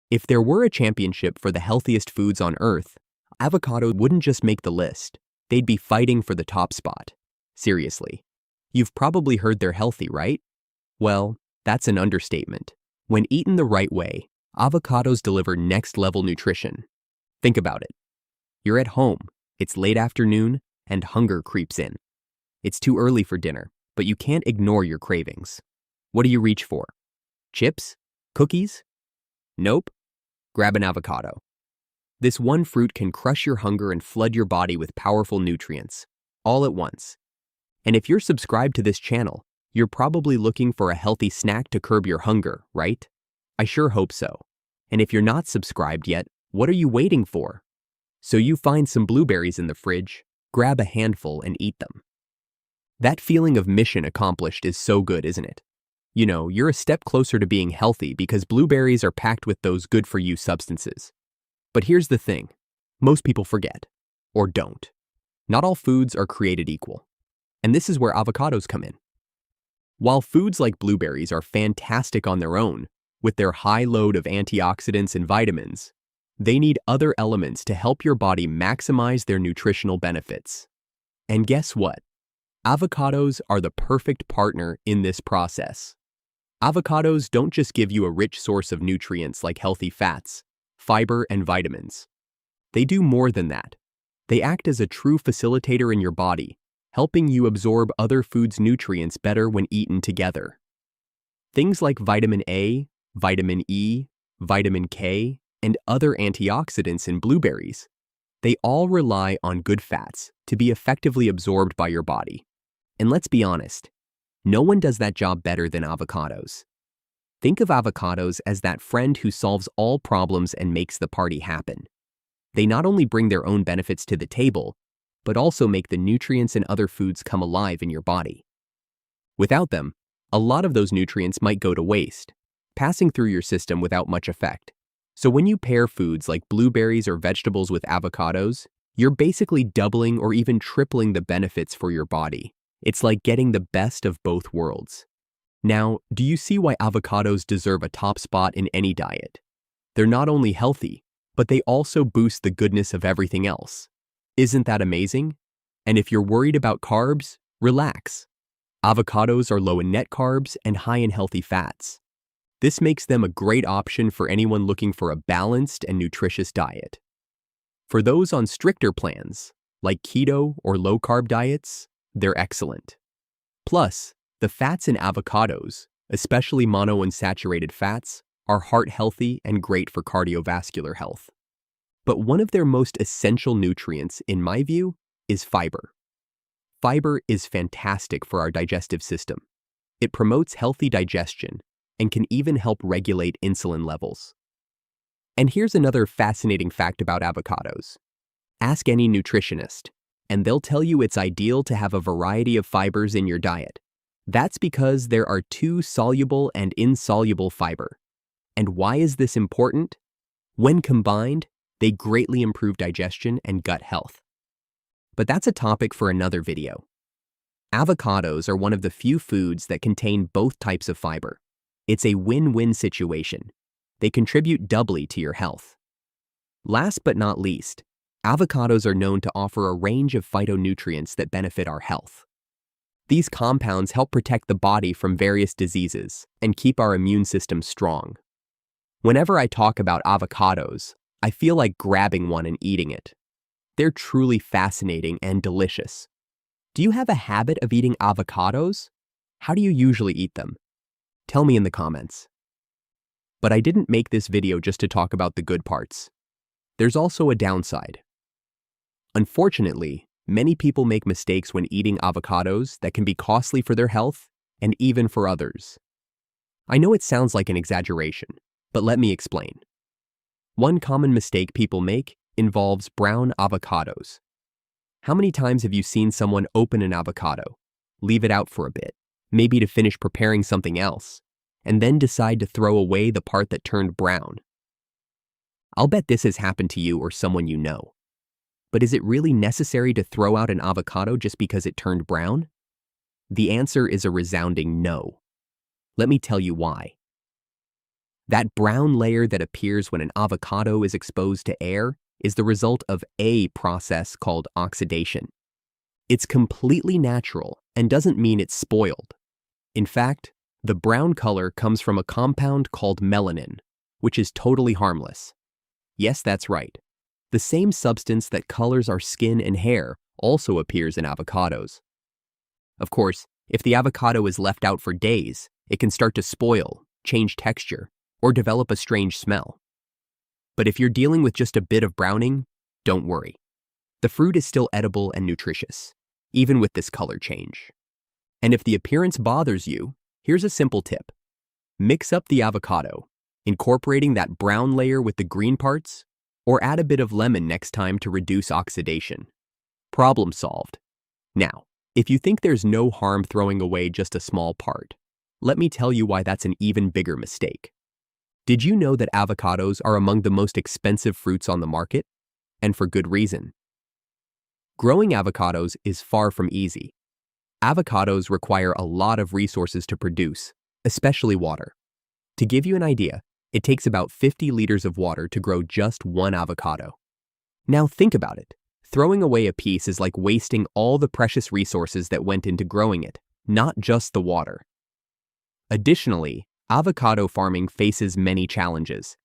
If there were a championship for the healthiest foods on Earth, avocado wouldn't just make the list. They'd be fighting for the top spot. Seriously. You've probably heard they're healthy, right? Well, that's an understatement. When eaten the right way, avocados deliver next-level nutrition. Think about it. You're at home, it's late afternoon, and hunger creeps in. It's too early for dinner, but you can't ignore your cravings. What do you reach for? Chips? Cookies? Nope. Grab an avocado. This one fruit can crush your hunger and flood your body with powerful nutrients, all at once. And if you're subscribed to this channel, you're probably looking for a healthy snack to curb your hunger, right? I sure hope so. And if you're not subscribed yet, what are you waiting for? So you find some blueberries in the fridge, grab a handful and eat them. That feeling of mission accomplished is so good, isn't it? You know, you're a step closer to being healthy because blueberries are packed with those good-for-you substances. But here's the thing. Most people forget, or don't. Not all foods are created equal. And this is where avocados come in. While foods like blueberries are fantastic on their own, with their high load of antioxidants and vitamins, they need other elements to help your body maximize their nutritional benefits. And guess what? Avocados are the perfect partner in this process. Avocados don't just give you a rich source of nutrients like healthy fats, fiber, and vitamins. They do more than that. They act as a true facilitator in your body, helping you absorb other foods' nutrients better when eaten together. Things like vitamin A, vitamin E, vitamin K, and other antioxidants in blueberries, they all rely on good fats to be effectively absorbed by your body. And let's be honest, no one does that job better than avocados. Think of avocados as that friend who solves all problems and makes the party happen. They not only bring their own benefits to the table, but also make the nutrients in other foods come alive in your body. Without them, a lot of those nutrients might go to waste, passing through your system without much effect. So when you pair foods like blueberries or vegetables with avocados, you're basically doubling or even tripling the benefits for your body. It's like getting the best of both worlds. Now, do you see why avocados deserve a top spot in any diet? They're not only healthy, but they also boost the goodness of everything else. Isn't that amazing? And if you're worried about carbs, relax. Avocados are low in net carbs and high in healthy fats. This makes them a great option for anyone looking for a balanced and nutritious diet. For those on stricter plans, like keto or low-carb diets, they're excellent. Plus, the fats in avocados, especially monounsaturated fats, are heart-healthy and great for cardiovascular health. But one of their most essential nutrients, in my view, is fiber. Fiber is fantastic for our digestive system. It promotes healthy digestion and can even help regulate insulin levels. And here's another fascinating fact about avocados. Ask any nutritionist, and they'll tell you it's ideal to have a variety of fibers in your diet. That's because there are two soluble and insoluble fiber. And why is this important? When combined, they greatly improve digestion and gut health. But that's a topic for another video. Avocados are one of the few foods that contain both types of fiber. It's a win-win situation. They contribute doubly to your health. Last but not least, avocados are known to offer a range of phytonutrients that benefit our health. These compounds help protect the body from various diseases and keep our immune system strong. Whenever I talk about avocados, I feel like grabbing one and eating it. They're truly fascinating and delicious. Do you have a habit of eating avocados? How do you usually eat them? Tell me in the comments. But I didn't make this video just to talk about the good parts. There's also a downside. Unfortunately, many people make mistakes when eating avocados that can be costly for their health and even for others. I know it sounds like an exaggeration, but let me explain. One common mistake people make involves brown avocados. How many times have you seen someone open an avocado, leave it out for a bit, maybe to finish preparing something else, and then decide to throw away the part that turned brown? I'll bet this has happened to you or someone you know. But is it really necessary to throw out an avocado just because it turned brown? The answer is a resounding no. Let me tell you why. That brown layer that appears when an avocado is exposed to air is the result of a process called oxidation. It's completely natural and doesn't mean it's spoiled. In fact, the brown color comes from a compound called melanin, which is totally harmless. Yes, that's right. The same substance that colors our skin and hair also appears in avocados. Of course, if the avocado is left out for days, it can start to spoil, change texture, or develop a strange smell. But if you're dealing with just a bit of browning, don't worry. The fruit is still edible and nutritious, even with this color change. And if the appearance bothers you, here's a simple tip. Mix up the avocado, incorporating that brown layer with the green parts, or add a bit of lemon next time to reduce oxidation. Problem solved. Now, if you think there's no harm throwing away just a small part, let me tell you why that's an even bigger mistake. Did you know that avocados are among the most expensive fruits on the market? And for good reason. Growing avocados is far from easy. Avocados require a lot of resources to produce, especially water. To give you an idea, it takes about 50 liters of water to grow just one avocado. Now think about it. Throwing away a piece is like wasting all the precious resources that went into growing it, not just the water. Additionally, avocado farming faces many challenges.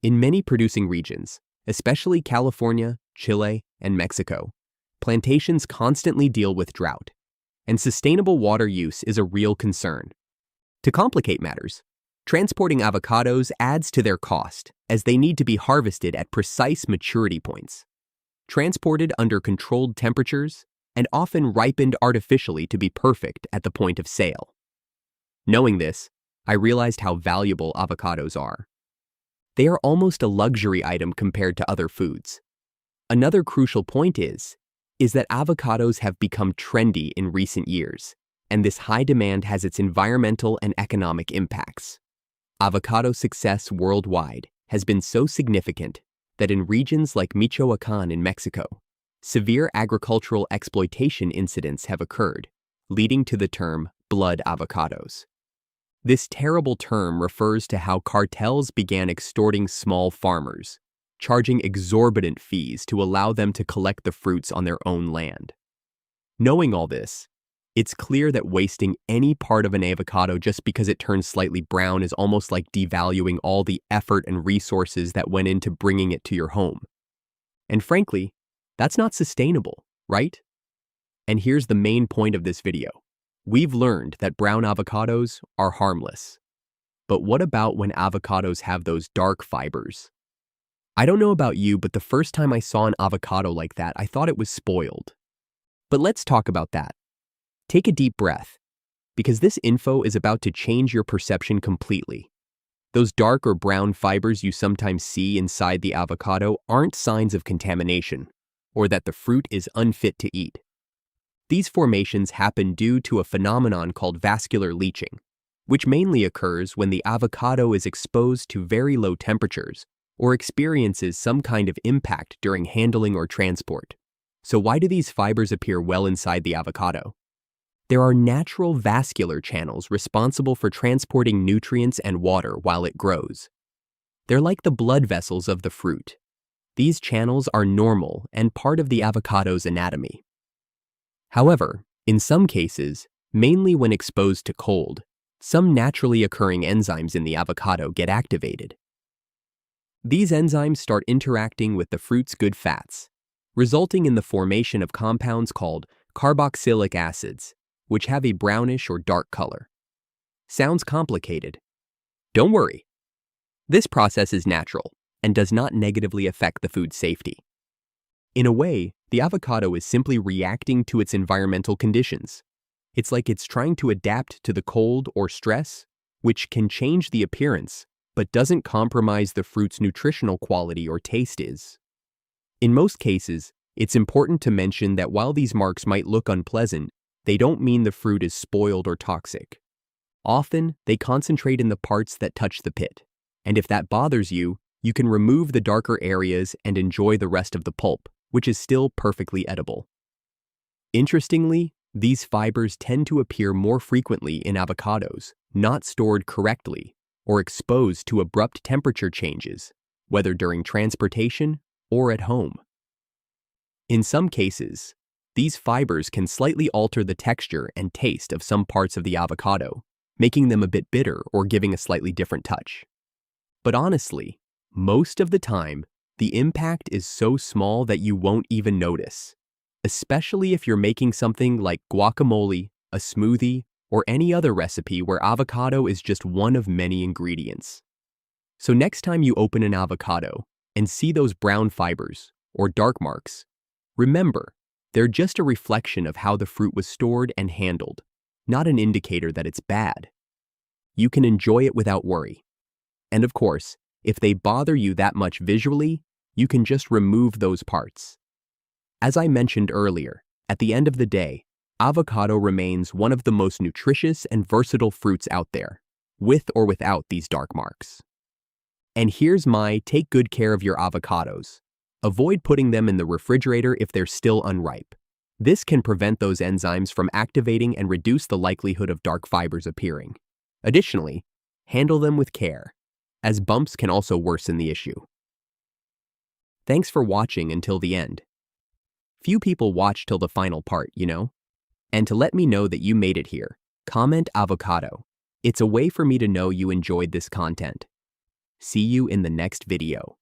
In many producing regions, especially California, Chile, and Mexico, plantations constantly deal with drought, and sustainable water use is a real concern. To complicate matters, transporting avocados adds to their cost, as they need to be harvested at precise maturity points, transported under controlled temperatures, and often ripened artificially to be perfect at the point of sale. Knowing this, I realized how valuable avocados are. They are almost a luxury item compared to other foods. Another crucial point is that avocados have become trendy in recent years, and this high demand has its environmental and economic impacts. Avocado success worldwide has been so significant that in regions like Michoacán in Mexico, severe agricultural exploitation incidents have occurred, leading to the term blood avocados. This terrible term refers to how cartels began extorting small farmers, charging exorbitant fees to allow them to collect the fruits on their own land. Knowing all this, it's clear that wasting any part of an avocado just because it turns slightly brown is almost like devaluing all the effort and resources that went into bringing it to your home. And frankly, that's not sustainable, right? And here's the main point of this video. We've learned that brown avocados are harmless. But what about when avocados have those dark fibers? I don't know about you, but the first time I saw an avocado like that, I thought it was spoiled. But let's talk about that. Take a deep breath, because this info is about to change your perception completely. Those dark or brown fibers you sometimes see inside the avocado aren't signs of contamination, or that the fruit is unfit to eat. These formations happen due to a phenomenon called vascular leaching, which mainly occurs when the avocado is exposed to very low temperatures or experiences some kind of impact during handling or transport. So why do these fibers appear well inside the avocado? There are natural vascular channels responsible for transporting nutrients and water while it grows. They're like the blood vessels of the fruit. These channels are normal and part of the avocado's anatomy. However, in some cases, mainly when exposed to cold, some naturally occurring enzymes in the avocado get activated. These enzymes start interacting with the fruit's good fats, resulting in the formation of compounds called carboxylic acids, which have a brownish or dark color. Sounds complicated? Don't worry. This process is natural and does not negatively affect the food's safety. In a way, the avocado is simply reacting to its environmental conditions. It's like it's trying to adapt to the cold or stress, which can change the appearance, but doesn't compromise the fruit's nutritional quality or taste is. In most cases, it's important to mention that while these marks might look unpleasant, they don't mean the fruit is spoiled or toxic. Often, they concentrate in the parts that touch the pit, and if that bothers you, you can remove the darker areas and enjoy the rest of the pulp, which is still perfectly edible. Interestingly, these fibers tend to appear more frequently in avocados, not stored correctly, or exposed to abrupt temperature changes, whether during transportation or at home. In some cases, these fibers can slightly alter the texture and taste of some parts of the avocado, making them a bit bitter or giving a slightly different touch. But honestly, most of the time, the impact is so small that you won't even notice, especially if you're making something like guacamole, a smoothie, or any other recipe where avocado is just one of many ingredients. So next time you open an avocado and see those brown fibers or dark marks, remember, they're just a reflection of how the fruit was stored and handled, not an indicator that it's bad. You can enjoy it without worry. And of course, if they bother you that much visually, you can just remove those parts. As I mentioned earlier, at the end of the day, avocado remains one of the most nutritious and versatile fruits out there, with or without these dark marks. And here's my take good care of your avocados. Avoid putting them in the refrigerator if they're still unripe. This can prevent those enzymes from activating and reduce the likelihood of dark fibers appearing. Additionally, handle them with care, as bumps can also worsen the issue. Thanks for watching until the end. Few people watch till the final part, you know? And to let me know that you made it here, comment avocado. It's a way for me to know you enjoyed this content. See you in the next video.